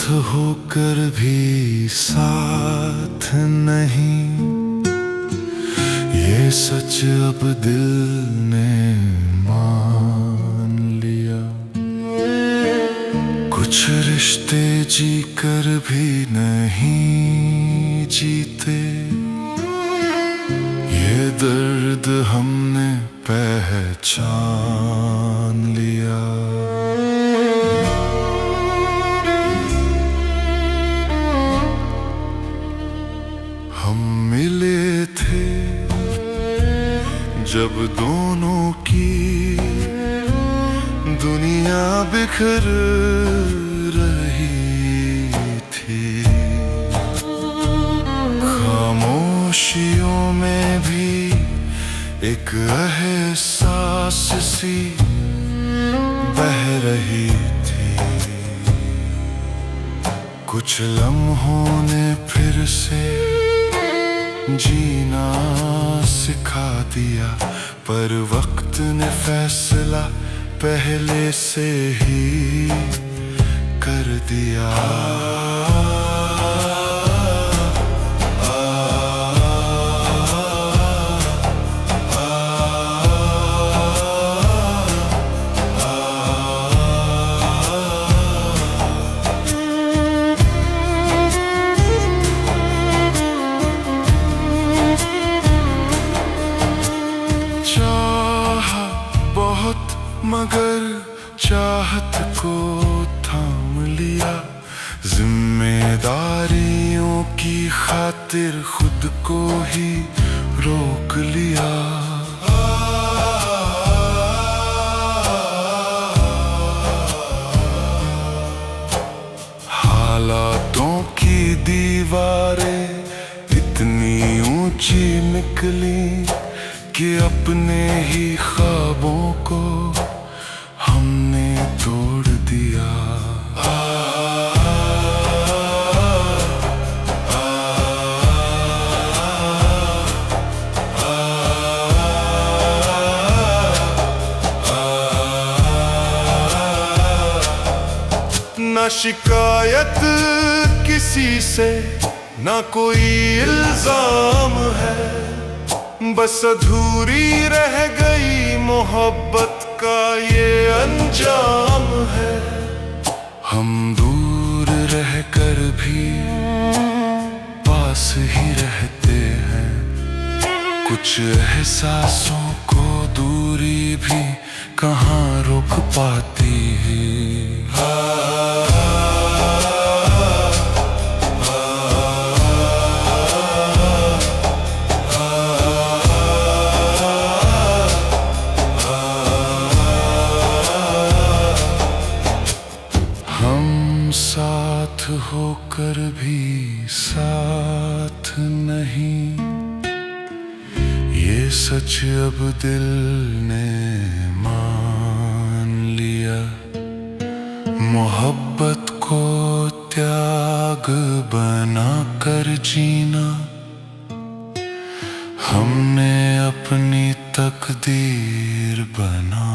होकर भी साथ नहीं, ये सच अब दिल ने मान लिया। कुछ रिश्ते जी कर भी नहीं जीते, ये दर्द हमने पहचान लिया। हम मिले थे जब दोनों की दुनिया बिखर रही थी। खामोशियों में भी एक एहसास सी बह रही थी। कुछ लम्हों ने फिर से जीना सिखा दिया, पर वक्त ने फैसला पहले से ही कर दिया। मगर चाहत को थाम लिया, जिम्मेदारियों की खातिर खुद को ही रोक लिया। हालातों की दीवारें इतनी ऊंची निकली कि अपने ही ख्वाबों को हमने तोड़ दिया। ना शिकायत किसी से, ना कोई इल्जाम है, बस अधूरी रह गई मोहब्बत का ये अंजाम है। हम दूर रहकर भी पास ही रहते हैं, कुछ एहसासों को दूरी भी कहाँ रोक पाती है। साथ होकर भी साथ नहीं, ये सच अब दिल ने मान लिया। मोहब्बत को त्याग बना कर जीना हमने अपनी तकदीर बना